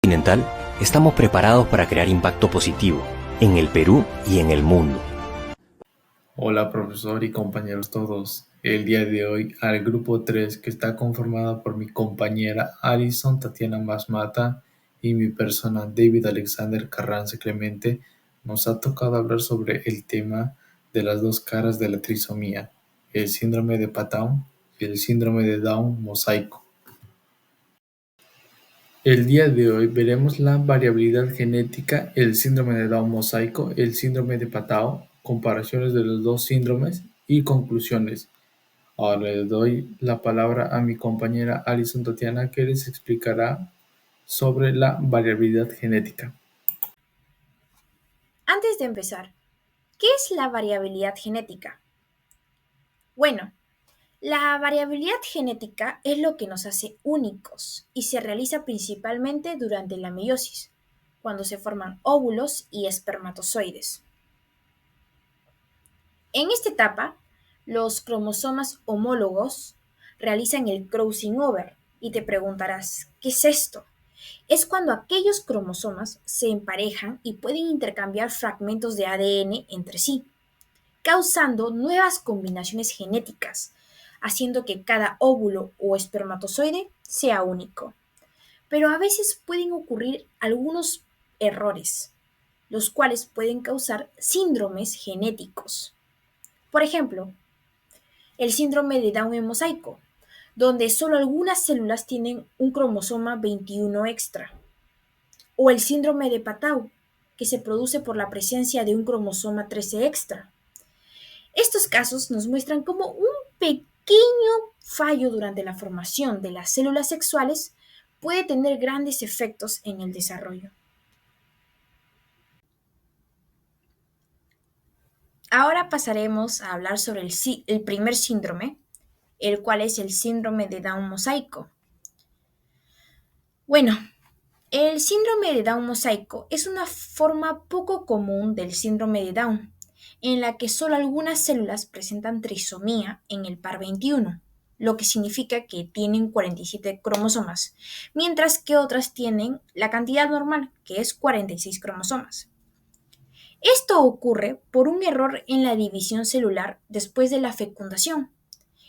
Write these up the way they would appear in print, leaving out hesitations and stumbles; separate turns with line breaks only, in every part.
Continental, estamos preparados para crear impacto positivo en el Perú y en el mundo.
Hola profesor y compañeros todos. El día de hoy al grupo 3 que está conformado por mi compañera Alison Tatiana Masmata y mi persona David Alexander Carranza Clemente nos ha tocado hablar sobre el tema de las dos caras de la trisomía, el síndrome de Patau y el síndrome de Down mosaico. El día de hoy veremos la variabilidad genética, el síndrome de Down mosaico, el síndrome de Patau, comparaciones de los dos síndromes y conclusiones. Ahora le doy la palabra a mi compañera Alison Tatiana que les explicará sobre la variabilidad genética.
Antes de empezar, ¿qué es la variabilidad genética? Bueno, la variabilidad genética es lo que nos hace únicos y se realiza principalmente durante la meiosis, cuando se forman óvulos y espermatozoides. En esta etapa, los cromosomas homólogos realizan el crossing over y te preguntarás, ¿qué es esto? Es cuando aquellos cromosomas se emparejan y pueden intercambiar fragmentos de ADN entre sí, causando nuevas combinaciones genéticas, haciendo que cada óvulo o espermatozoide sea único. Pero a veces pueden ocurrir algunos errores, los cuales pueden causar síndromes genéticos. Por ejemplo, el síndrome de Down en mosaico, donde solo algunas células tienen un cromosoma 21 extra, o el síndrome de Patau, que se produce por la presencia de un cromosoma 13 extra. Estos casos nos muestran cómo un pequeño fallo durante la formación de las células sexuales puede tener grandes efectos en el desarrollo. Ahora pasaremos a hablar sobre el primer síndrome, el cual es el síndrome de Down mosaico. Bueno, el síndrome de Down mosaico es una forma poco común del síndrome de Down, en la que solo algunas células presentan trisomía en el par 21, lo que significa que tienen 47 cromosomas, mientras que otras tienen la cantidad normal, que es 46 cromosomas. Esto ocurre por un error en la división celular después de la fecundación,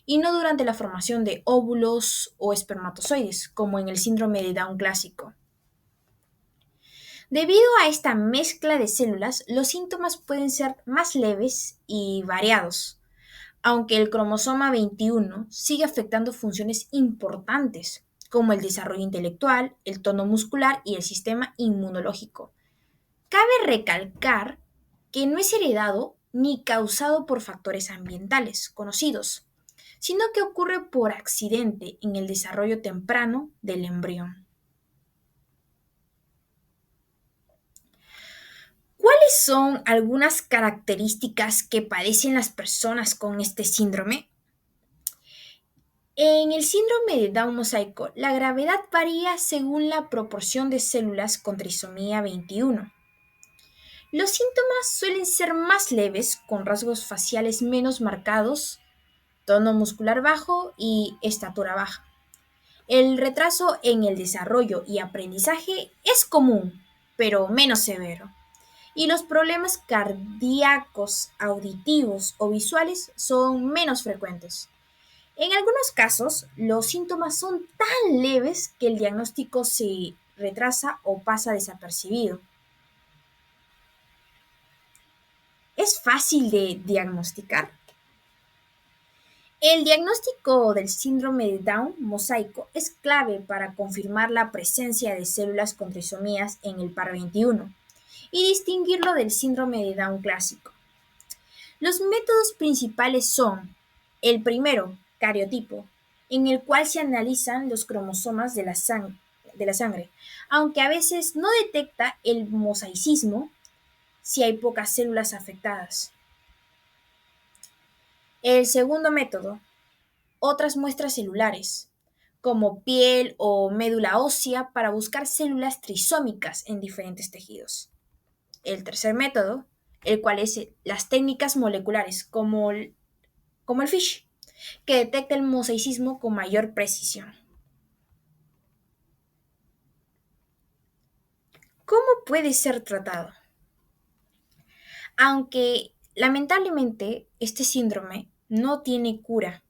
y no durante la formación de óvulos o espermatozoides, como en el síndrome de Down clásico. Debido a esta mezcla de células, los síntomas pueden ser más leves y variados, aunque el cromosoma 21 sigue afectando funciones importantes, como el desarrollo intelectual, el tono muscular y el sistema inmunológico. Cabe recalcar que no es heredado ni causado por factores ambientales conocidos, sino que ocurre por accidente en el desarrollo temprano del embrión. ¿Cuáles son algunas características que padecen las personas con este síndrome? En el síndrome de Down mosaico, la gravedad varía según la proporción de células con trisomía 21. Los síntomas suelen ser más leves, con rasgos faciales menos marcados, tono muscular bajo y estatura baja. El retraso en el desarrollo y aprendizaje es común, pero menos severo. Y los problemas cardíacos, auditivos o visuales son menos frecuentes. En algunos casos, los síntomas son tan leves que el diagnóstico se retrasa o pasa desapercibido. ¿Es fácil de diagnosticar? El diagnóstico del síndrome de Down mosaico es clave para confirmar la presencia de células con trisomías en el par 21 y distinguirlo del síndrome de Down clásico. Los métodos principales son: el primero, cariotipo, en el cual se analizan los cromosomas de la sangre, aunque a veces no detecta el mosaicismo si hay pocas células afectadas. El segundo método, otras muestras celulares, como piel o médula ósea, para buscar células trisómicas en diferentes tejidos. El tercer método, el cual es las técnicas moleculares, como el FISH, que detecta el mosaicismo con mayor precisión. ¿Cómo puede ser tratado? Aunque lamentablemente este síndrome no tiene cura.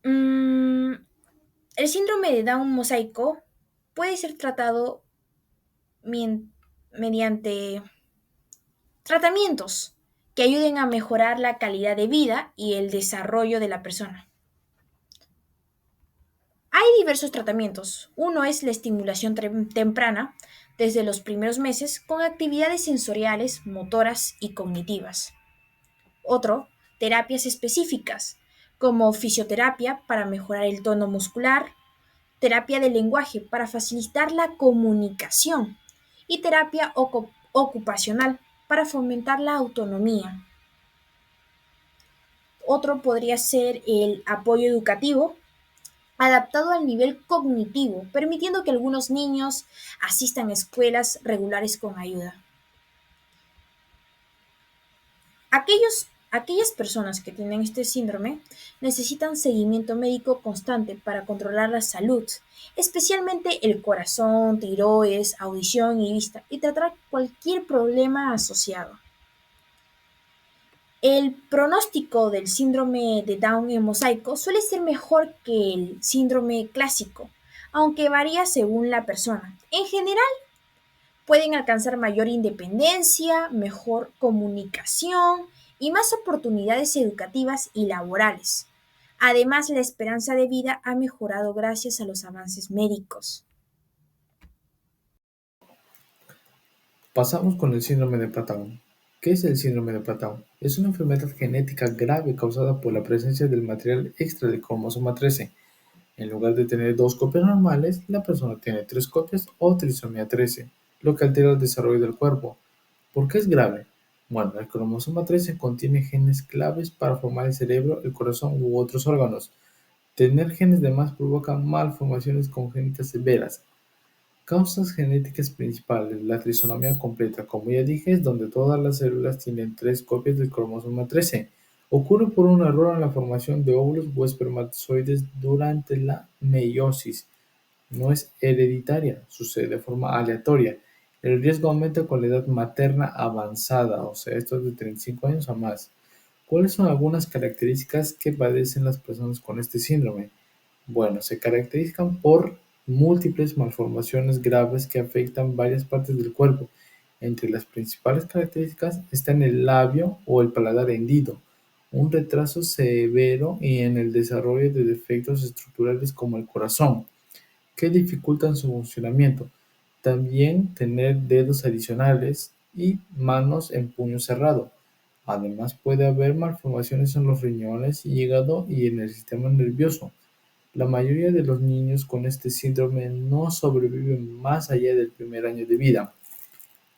Mm, el síndrome de Down mosaico puede ser tratado mien- mediante tratamientos que ayuden a mejorar la calidad de vida y el desarrollo de la persona. Hay diversos tratamientos. Uno es la estimulación temprana desde los primeros meses con actividades sensoriales, motoras y cognitivas. Otro, terapias específicas, como fisioterapia para mejorar el tono muscular, terapia del lenguaje para facilitar la comunicación y terapia ocupacional para fomentar la autonomía. Otro podría ser el apoyo educativo adaptado al nivel cognitivo, permitiendo que algunos niños asistan a escuelas regulares con ayuda. Aquellas personas que tienen este síndrome necesitan seguimiento médico constante para controlar la salud, especialmente el corazón, tiroides, audición y vista, y tratar cualquier problema asociado. El pronóstico del síndrome de Down en mosaico suele ser mejor que el síndrome clásico, aunque varía según la persona. En general, pueden alcanzar mayor independencia, mejor comunicación y más oportunidades educativas y laborales. Además, la esperanza de vida ha mejorado gracias a los avances médicos.
Pasamos con el síndrome de Patau. ¿Qué es el síndrome de Patau? Es una enfermedad genética grave causada por la presencia del material extra del cromosoma 13. En lugar de tener dos copias normales, la persona tiene tres copias o trisomía 13, lo que altera el desarrollo del cuerpo. ¿Por qué es grave? Bueno, el cromosoma 13 contiene genes claves para formar el cerebro, el corazón u otros órganos. Tener genes de más provoca malformaciones congénitas severas. Causas genéticas principales. La trisomía completa, como ya dije, es donde todas las células tienen tres copias del cromosoma 13. Ocurre por un error en la formación de óvulos o espermatozoides durante la meiosis. No es hereditaria, sucede de forma aleatoria. El riesgo aumenta con la edad materna avanzada, o sea, esto es de 35 años o más. ¿Cuáles son algunas características que padecen las personas con este síndrome? Bueno, se caracterizan por múltiples malformaciones graves que afectan varias partes del cuerpo. Entre las principales características están el labio o el paladar hendido, un retraso severo y en el desarrollo de defectos estructurales como el corazón, que dificultan su funcionamiento. También tener dedos adicionales y manos en puño cerrado. Además puede haber malformaciones en los riñones, hígado y en el sistema nervioso. La mayoría de los niños con este síndrome no sobreviven más allá del primer año de vida.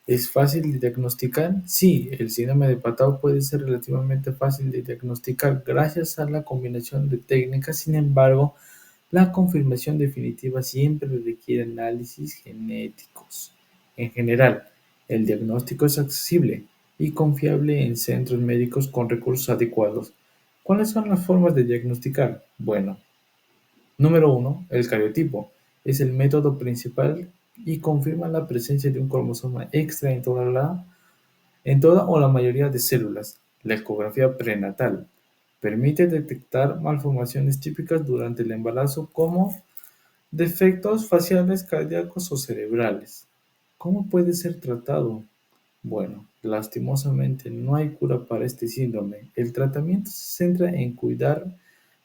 ¿Es fácil de diagnosticar? Sí, el síndrome de Patau puede ser relativamente fácil de diagnosticar gracias a la combinación de técnicas. Sin embargo, la confirmación definitiva siempre requiere análisis genéticos. En general, el diagnóstico es accesible y confiable en centros médicos con recursos adecuados. ¿Cuáles son las formas de diagnosticar? Bueno, número 1. El cariotipo. Es el método principal y confirma la presencia de un cromosoma extra en toda o la mayoría de células. La ecografía prenatal. Permite detectar malformaciones típicas durante el embarazo como defectos faciales, cardíacos o cerebrales. ¿Cómo puede ser tratado? Bueno, lastimosamente no hay cura para este síndrome. El tratamiento se centra en cuidar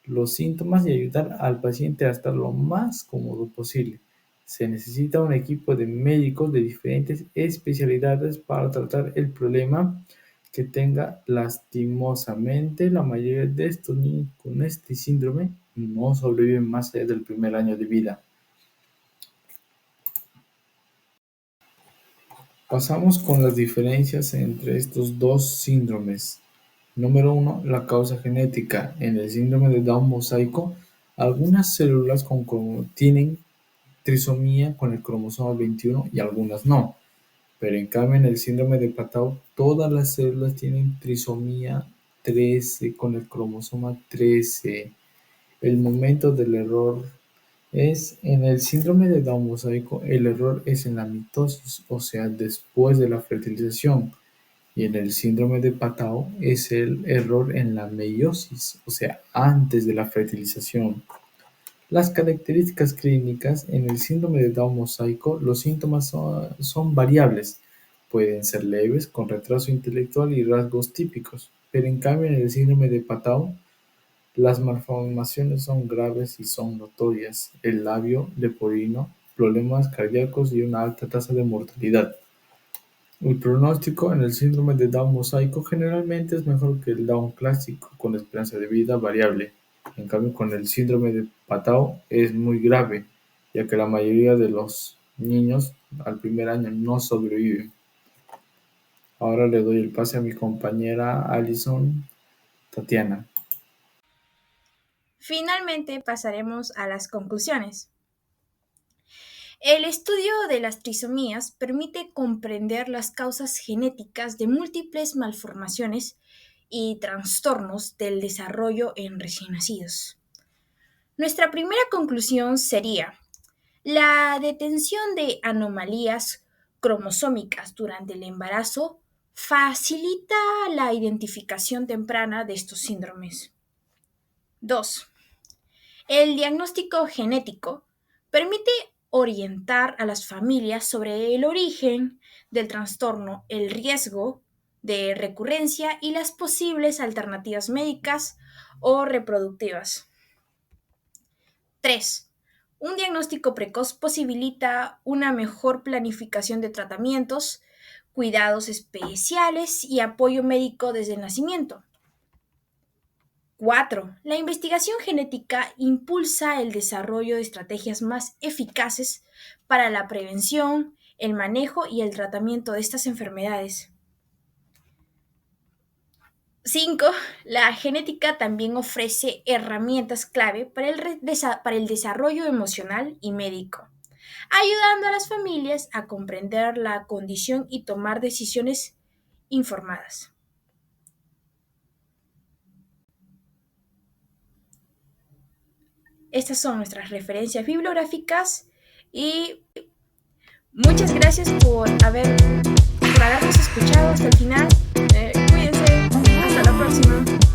los síntomas y ayudar al paciente a estar lo más cómodo posible. Se necesita un equipo de médicos de diferentes especialidades para tratar el problema que tenga. Lastimosamente, la mayoría de estos niños con este síndrome no sobreviven más allá del primer año de vida. Pasamos con las diferencias entre estos dos síndromes. Número 1. La causa genética. En el síndrome de Down mosaico, algunas células tienen trisomía con el cromosoma 21 y algunas no. Pero en cambio en el síndrome de Patau, todas las células tienen trisomía 13 con el cromosoma 13. El momento del error En el síndrome de Down mosaico, el error es en la mitosis, o sea, después de la fertilización, y en el síndrome de Patau es el error en la meiosis, o sea, antes de la fertilización. Las características clínicas en el síndrome de Down mosaico, los síntomas son variables. Pueden ser leves, con retraso intelectual y rasgos típicos, pero en cambio en el síndrome de Patau, las malformaciones son graves y son notorias: el labio leporino, problemas cardíacos y una alta tasa de mortalidad. El pronóstico en el síndrome de Down mosaico generalmente es mejor que el Down clásico, con esperanza de vida variable. En cambio, con el síndrome de Patau es muy grave, ya que la mayoría de los niños al primer año no sobreviven. Ahora le doy el pase a mi compañera Alison Tatiana.
Finalmente pasaremos a las conclusiones. El estudio de las trisomías permite comprender las causas genéticas de múltiples malformaciones y trastornos del desarrollo en recién nacidos. Nuestra primera conclusión sería: la detención de anomalías cromosómicas durante el embarazo facilita la identificación temprana de estos síndromes. 2. El diagnóstico genético permite orientar a las familias sobre el origen del trastorno, el riesgo de recurrencia y las posibles alternativas médicas o reproductivas. 3. Un diagnóstico precoz posibilita una mejor planificación de tratamientos, cuidados especiales y apoyo médico desde el nacimiento. 4. La investigación genética impulsa el desarrollo de estrategias más eficaces para la prevención, el manejo y el tratamiento de estas enfermedades. 5. La genética también ofrece herramientas clave para el desarrollo emocional y médico, ayudando a las familias a comprender la condición y tomar decisiones informadas. Estas son nuestras referencias bibliográficas y muchas gracias por habernos escuchado hasta el final. Cuídense. Hasta la próxima.